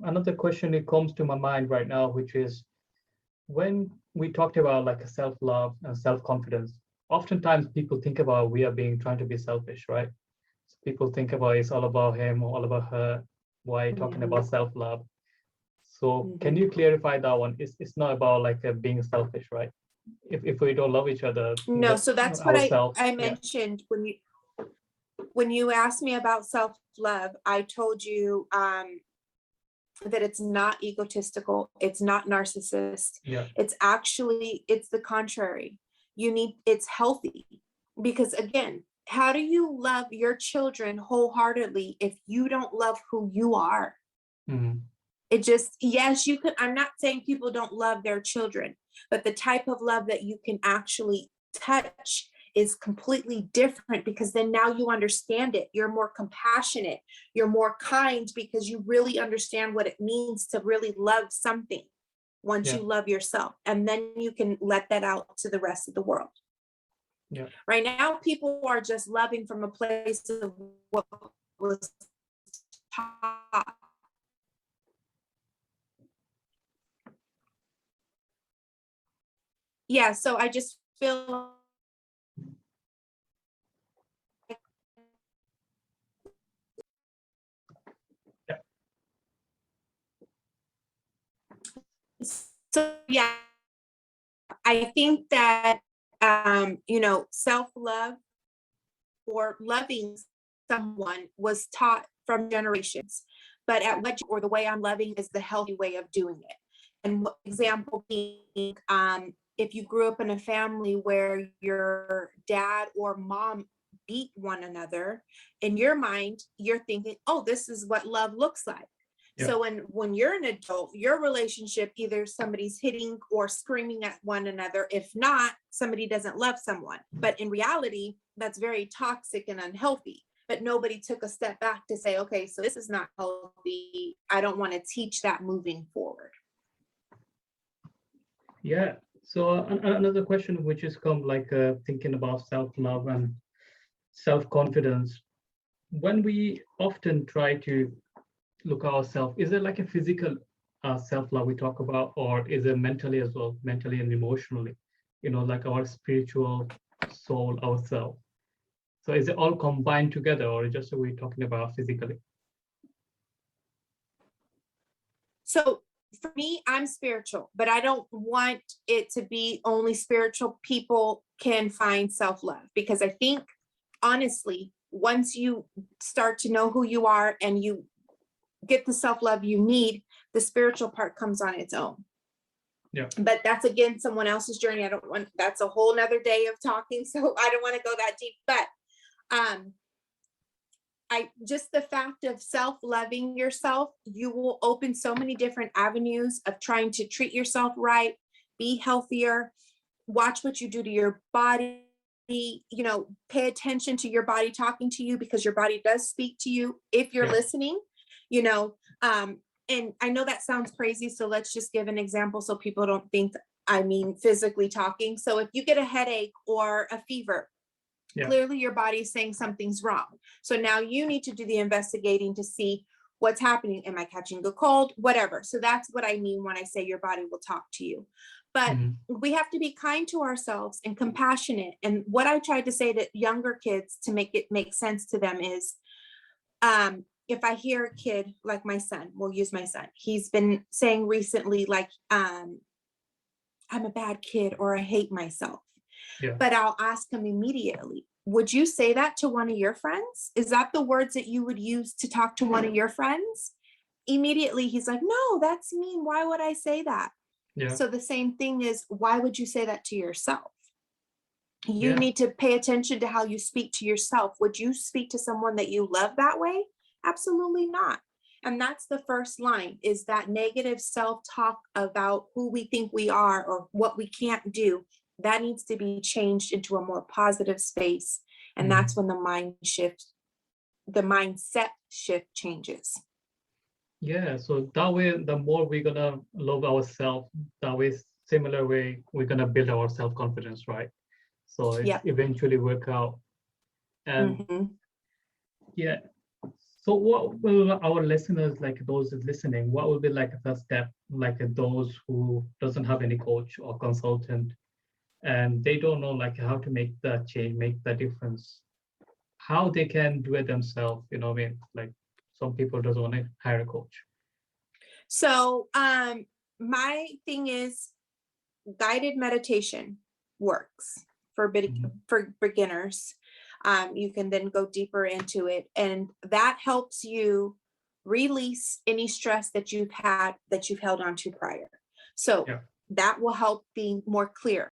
another question that comes to my mind right now, which is when we talked about like a self-love and self-confidence, oftentimes people think about we are being trying to be selfish, right? So people think about it's all about him or all about her. Why are you talking Mhm. about self-love? So can Mhm. you clarify that one? It's not about like being selfish, right? If we don't love each other, No, so that's what ourselves, I yeah, mentioned when you asked me about self-love. I told you that it's not egotistical, it's not narcissist. yeah, It's the contrary. It's healthy, because again, how do you love your children wholeheartedly if you don't love who you are? mhm, It just, yes, you could. I'm not saying people don't love their children, but the type of love that you can actually touch is completely different, because then now you understand it. You're more compassionate, you're more kind, because you really understand what it means to really love something once yeah, you love yourself. And then you can let that out to the rest of the world. yeah, Right now, people are just loving from a place of what was taught. Yeah, so I just feel yeah, so yeah, I think that self-love or loving someone was taught from generations, but at what or the way I'm loving is the healthy way of doing it. And example being, if you grew up in a family where your dad or mom beat one another, in your mind, you're thinking, oh, this is what love looks like. yeah, So when you're an adult, your relationship, either somebody's hitting or screaming at one another. If not, somebody doesn't love someone. But in reality, that's very toxic and unhealthy. But nobody took a step back to say, okay, so this is not healthy. I don't want to teach that moving forward. yeah. So another question which is come like thinking about self-love and self-confidence. When we often try to look at ourselves, is it like a physical self-love we talk about, or is it mentally as well, mentally and emotionally? Like our spiritual soul, ourself. So is it all combined together, or just are we talking about physically? So for me, I'm spiritual, but I don't want it to be only spiritual people can find self-love, because I think honestly, once you start to know who you are and you get the self-love you need, the spiritual part comes on its own. Yeah, But that's again someone else's journey. That's a whole nother day of talking, so I don't want to go that deep. But I just the fact of self-loving yourself, you will open so many different avenues of trying to treat yourself right, be healthier, watch what you do to your body, pay attention to your body talking to you, because your body does speak to you if you're yeah, listening, you know. And I know that sounds crazy, so let's just give an example so people don't think I mean physically talking. So if you get a headache or a fever, yeah, clearly your body is saying something's wrong. So now you need to do the investigating to see what's happening. Am I catching a cold? Whatever. So that's what I mean when I say your body will talk to you. But mhm, we have to be kind to ourselves and compassionate. And what I tried to say to younger kids to make it make sense to them is, if I hear a kid like my son, we'll use my son, he's been saying recently, like, I'm a bad kid or I hate myself. yeah, But I'll ask him immediately, would you say that to one of your friends? Is that the words that you would use to talk to one of your friends? Immediately, he's like, no, that's mean. Why would I say that? yeah, So the same thing is, why would you say that to yourself? You yeah, need to pay attention to how you speak to yourself. Would you speak to someone that you love that way? Absolutely not. And that's the first line, is that negative self-talk about who we think we are or what we can't do. That needs to be changed into a more positive space. And mhm. that's when the mindset shift changes. Yeah. So that way, the more we're gonna love ourselves, that way, similar way, we're gonna build our self-confidence, right? So it's Yep. eventually work out. And Mm-hmm. yeah, So what will our listeners, like those listening, what will be like a first step, like those who doesn't have any coach or consultant and they don't know like how to make that change, make the difference, how they can do it themselves, you know what I mean? Like some people doesn't want to hire a coach. So my thing is guided meditation works for Mhm. for beginners. You can then go deeper into it, and that helps you release any stress that you've held on to prior. So Yeah. that will help being more clear.